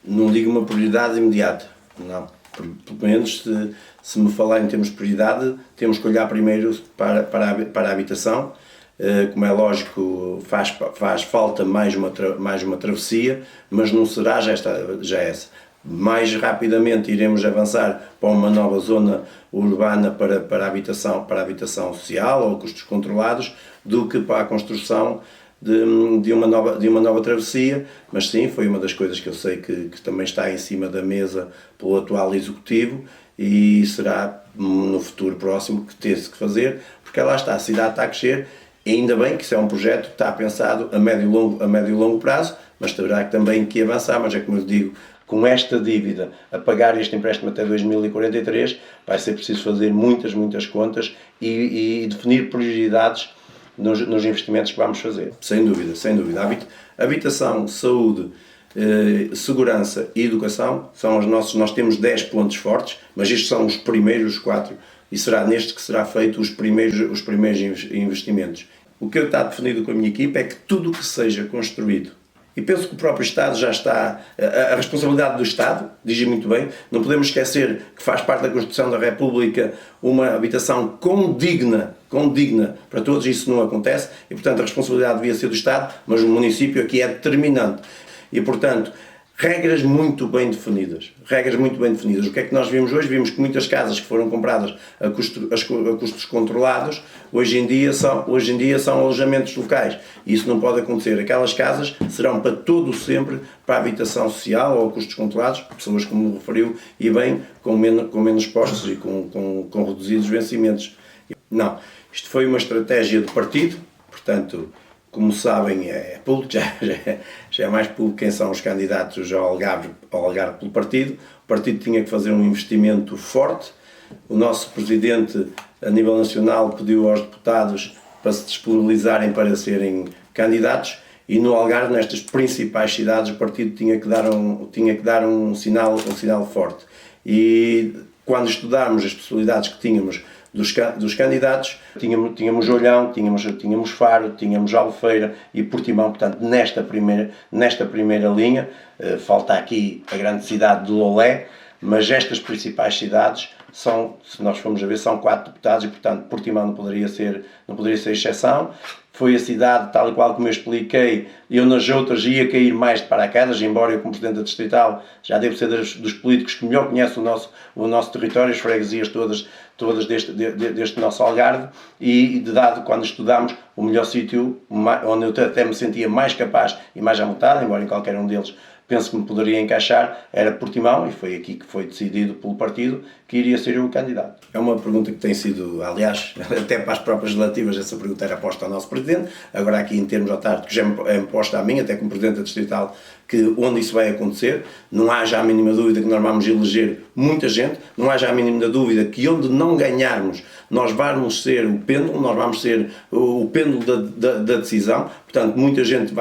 não digo uma prioridade imediata, não. Pelo menos se me falar em termos de prioridade, temos que olhar primeiro para a habitação. Como é lógico, faz falta mais uma travessia, mas não será já essa. Mais rapidamente iremos avançar para uma nova zona urbana para a habitação social ou custos controlados, do que para a construção de uma nova travessia. Mas sim, foi uma das coisas que eu sei que também está em cima da mesa pelo atual Executivo, e será no futuro próximo que ter-se que fazer, porque lá está, a cidade está a crescer, e ainda bem que isso é um projeto que está pensado a médio e longo prazo, mas terá também que avançar. Mas é como eu digo, com esta dívida, a pagar este empréstimo até 2043, vai ser preciso fazer muitas contas e definir prioridades nos investimentos que vamos fazer. Sem dúvida. Habitação, saúde, segurança e educação são os nossos. Nós temos 10 pontos fortes, mas estes são os primeiros 4, e será neste que será feito os primeiros investimentos. O que eu está definido com a minha equipa é que tudo o que seja construído, e penso que o próprio Estado já está, a responsabilidade do Estado, diz muito bem, não podemos esquecer que faz parte da Constituição da República uma habitação condigna para todos. Isso não acontece, e portanto a responsabilidade devia ser do Estado, mas o município aqui é determinante. E portanto, regras muito bem definidas. O que é que nós vimos hoje? Vimos que muitas casas que foram compradas a custos controlados, hoje em dia são alojamentos locais. E isso não pode acontecer. Aquelas casas serão para todo sempre para a habitação social ou a custos controlados, pessoas, como referiu, e bem, com menos postos e com reduzidos vencimentos. Não, isto foi uma estratégia de partido, portanto, como sabem, é público, já é mais público quem são os candidatos ao Algarve pelo partido. O partido tinha que fazer um investimento forte. O nosso presidente, a nível nacional, pediu aos deputados para se disponibilizarem para serem candidatos, e no Algarve, nestas principais cidades, o partido tinha que dar um sinal forte. E quando estudámos as possibilidades que tínhamos dos candidatos, tínhamos Olhão, tínhamos Faro, tínhamos Albufeira e Portimão. Portanto, nesta primeira linha, falta aqui a grande cidade de Lolé, mas estas principais cidades são, se nós formos a ver, são 4 deputados, e portanto Portimão não poderia ser exceção. Foi a cidade, tal e qual como eu expliquei, eu nas outras ia cair mais de paraquedas, embora eu, como Presidente da Distrital, já devo ser dos políticos que melhor conhecem o nosso território, as freguesias todas deste nosso Algarve, e dado quando estudámos, o melhor sítio, onde eu até me sentia mais capaz e mais à vontade, embora em qualquer um deles penso que me poderia encaixar, era Portimão, e foi aqui que foi decidido pelo partido que iria ser eu o candidato. É uma pergunta que tem sido, aliás, até para as próprias legislativas, essa pergunta era posta ao nosso Presidente, agora aqui em termos autárquicos já é posta a mim, até como Presidente da Distrital, que onde isso vai acontecer, não há já a mínima dúvida que nós vamos eleger muita gente, não há já a mínima dúvida que onde não ganharmos, nós vamos ser o pêndulo, nós vamos ser o pêndulo da decisão. Portanto, muita gente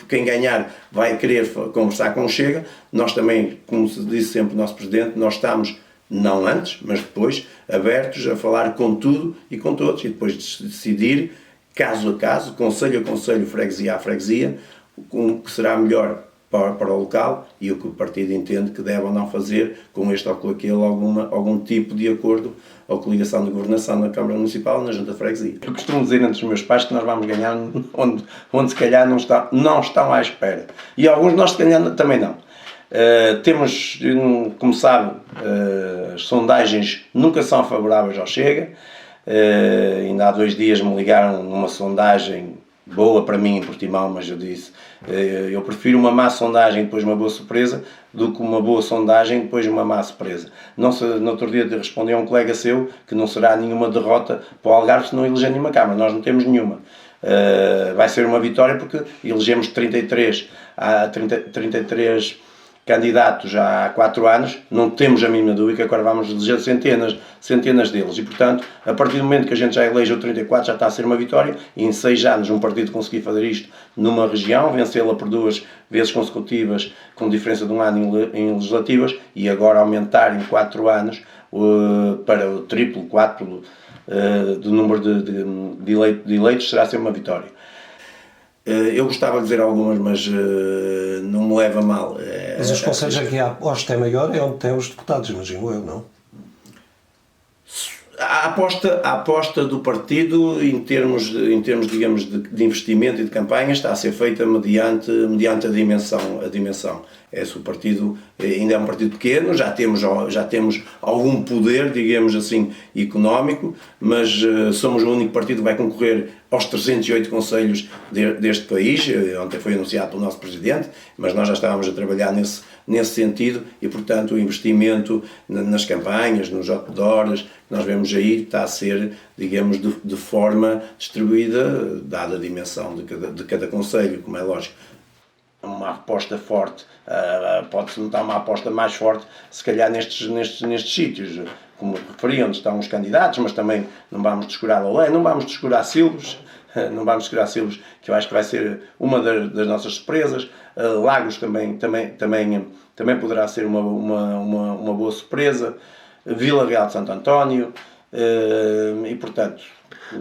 quem ganhar vai querer conversar com o Chega. Nós também, como se disse sempre o nosso Presidente, nós estamos, não antes, mas depois, abertos a falar com tudo e com todos, e depois de decidir, caso a caso, conselho a conselho, freguesia a freguesia, o que será melhor para o local e o que o partido entende que deve ou não fazer com este ou com aquele algum tipo de acordo ou coligação de governação na Câmara Municipal ou na Junta de Freguesia. Eu costumo dizer entre os meus pais que nós vamos ganhar onde se calhar não estão à espera. E alguns nós se calhar também não. Temos, como sabe, as sondagens nunca são favoráveis ao Chega. Ainda há 2 dias me ligaram numa sondagem boa para mim em Portimão, mas eu disse, eu prefiro uma má sondagem e depois uma boa surpresa do que uma boa sondagem e depois uma má surpresa. No outro dia respondi a um colega seu que não será nenhuma derrota para o Algarve se não eleger nenhuma Câmara. Nós não temos nenhuma. Vai ser uma vitória porque elegemos 33 candidatos já há 4 anos, não temos a mínima dúvida que agora vamos eleger centenas deles, e portanto, a partir do momento que a gente já elegeu 34, já está a ser uma vitória, e em 6 anos um partido conseguir fazer isto numa região, vencê-la por 2 vezes consecutivas, com diferença de 1 ano em legislativas, e agora aumentar em 4 anos para o triplo, 4 do número de eleitos, será sempre uma vitória. Eu gostava de dizer algumas, mas não me leva a mal. Mas os conselhos aqui a aposta é maior, é onde tem os deputados, imagino eu, não? A aposta do partido em termos digamos, de investimento e de campanha está a ser feita mediante a dimensão. Se o partido ainda é um partido pequeno, já temos algum poder, digamos assim, económico, mas somos o único partido que vai concorrer aos 308 conselhos deste país. Ontem foi anunciado pelo nosso Presidente, mas nós já estávamos a trabalhar nesse sentido e, portanto, o investimento nas campanhas, nos outdoors, que nós vemos aí, está a ser, digamos, de forma distribuída, dada a dimensão de cada concelho, como é lógico. Uma aposta forte, pode-se notar uma aposta mais forte, se calhar nestes sítios, como referi, onde estão os candidatos, mas também não vamos descurar Lolé, não vamos descurar Silves, que eu acho que vai ser uma das nossas surpresas. Lagos também poderá ser uma boa surpresa. Vila Real de Santo António, e portanto...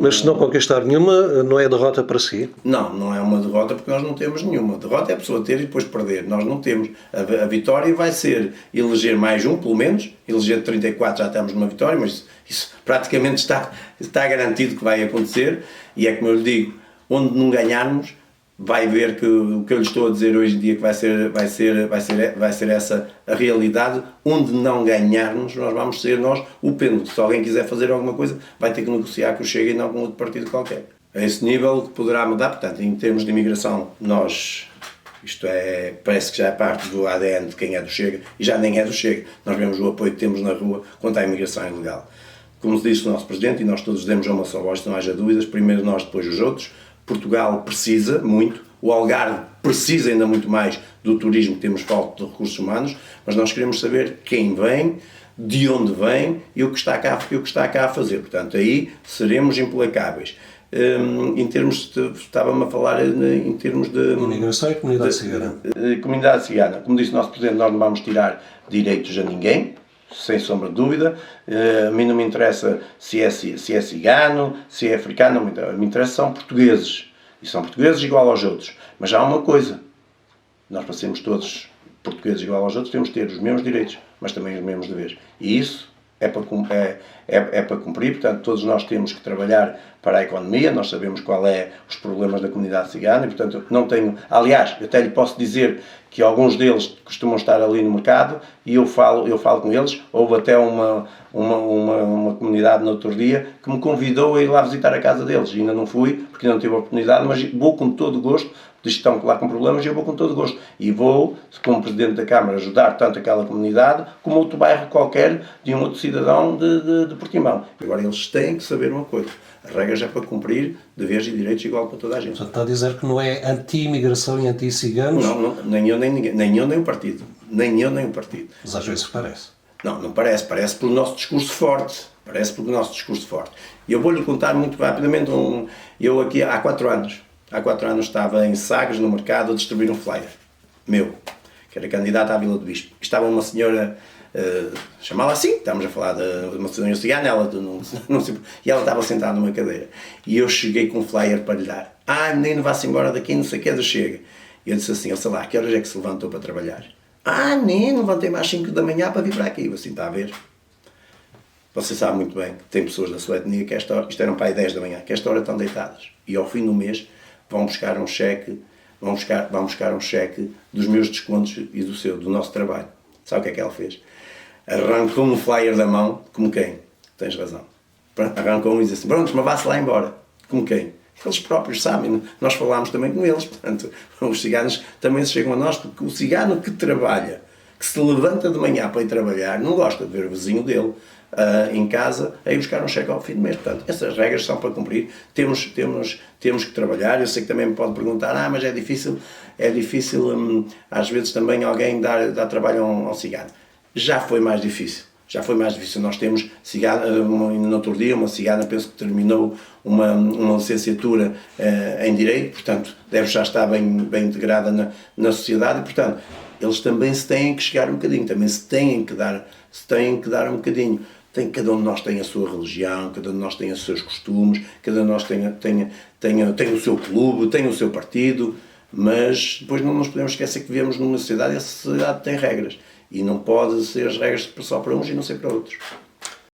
Mas se não conquistar nenhuma, não é derrota para si? Não é uma derrota, porque nós não temos nenhuma. Derrota é a pessoa ter e depois perder. Nós não temos. A vitória vai ser eleger mais um, pelo menos. Eleger 34 já estamos numa vitória, mas isso praticamente está garantido que vai acontecer. E é como eu lhe digo, onde não ganharmos, vai ver que o que eu lhe estou a dizer hoje em dia que vai ser essa a realidade. Onde não ganharmos, nós vamos ser nós o pêndulo. Se alguém quiser fazer alguma coisa, vai ter que negociar com o Chega e não com outro partido qualquer. A esse nível poderá mudar. Portanto, em termos de imigração, parece que já é parte do ADN de quem é do Chega, e já nem é do Chega. Nós vemos o apoio que temos na rua contra a imigração ilegal. Como disse o nosso Presidente, e nós todos demos uma só voz, não haja dúvidas, primeiro nós, depois os outros. Portugal precisa muito, o Algarve precisa ainda muito mais do turismo, que temos falta de recursos humanos, mas nós queremos saber quem vem, de onde vem e o que está cá a fazer. Portanto, aí seremos implacáveis. Em termos estava-me a falar em termos de... Imigração e comunidade cigana. Comunidade cigana. Como disse o nosso Presidente, nós não vamos tirar direitos a ninguém, sem sombra de dúvida. A mim não me interessa se é cigano, se é africano, não me interessa, são portugueses. E são portugueses igual aos outros. Mas há uma coisa, nós para sermos todos portugueses igual aos outros, temos de ter os mesmos direitos, mas também os mesmos deveres. E isso é para cumprir, portanto todos nós temos que trabalhar para a economia, nós sabemos qual é os problemas da comunidade cigana e portanto não tenho, aliás, eu até lhe posso dizer que alguns deles costumam estar ali no mercado e eu falo com eles. Houve até uma comunidade no outro dia que me convidou a ir lá visitar a casa deles, e ainda não fui porque não tive a oportunidade, mas vou com todo o gosto. Estão lá com problemas e eu vou com todo o gosto. E vou, como Presidente da Câmara, ajudar tanto aquela comunidade como outro bairro qualquer de um outro cidadão de Portimão. Agora eles têm que saber uma coisa. As regras é para cumprir deveres e direitos igual para toda a gente. Portanto, está a dizer que não é anti-imigração e anti-ciganos? Não, nem eu nem ninguém. Nem eu nem o partido. Nem eu nem o partido. Mas às vezes parece. Não parece. Parece pelo nosso discurso forte. E eu vou-lhe contar muito rapidamente. Eu aqui há 4 anos estava em Sagres, no mercado, a distribuir um flyer meu, que era candidato à Vila do Bispo. Estava uma senhora, chamá-la assim, estamos a falar de uma senhora cigana, e ela estava sentada numa cadeira. E eu cheguei com um flyer para lhe dar. Menino, vá-se embora daqui, não sei o que é do Chega. E eu disse assim, sei lá, que horas é que se levantou para trabalhar? Nem levantei-me às 5 da manhã para vir para aqui. Eu assim, está a ver? Você sabe muito bem que tem pessoas da sua etnia que isto eram para aí 10 da manhã, que esta hora estão deitadas. E ao fim do mês vão buscar um cheque dos meus descontos e do nosso trabalho. Sabe o que é que ela fez? Arrancou um flyer da mão, como quem? Tens razão. Arrancou-me e disse assim, pronto, mas vá-se lá embora. Como quem? Eles próprios sabem, nós falámos também com eles, portanto, os ciganos também se chegam a nós, porque o cigano que trabalha, que se levanta de manhã para ir trabalhar, não gosta de ver o vizinho dele em casa a ir buscar um cheque ao fim do mês. Portanto, essas regras são para cumprir, temos que trabalhar. Eu sei que também me pode perguntar, mas é difícil às vezes também alguém dar trabalho a um cigano. Já foi mais difícil. Nós temos no outro dia, uma cigana, penso que terminou uma licenciatura em Direito, portanto, deve já estar bem integrada na sociedade, e, portanto, eles também se têm que chegar um bocadinho, também se têm que dar um bocadinho. cada um de nós tem a sua religião, cada um de nós tem os seus costumes, cada um de nós tem o seu clube, tem o seu partido, mas depois não nos podemos esquecer que vivemos numa sociedade e essa sociedade tem regras. E não pode ser as regras só para uns e não ser para outros.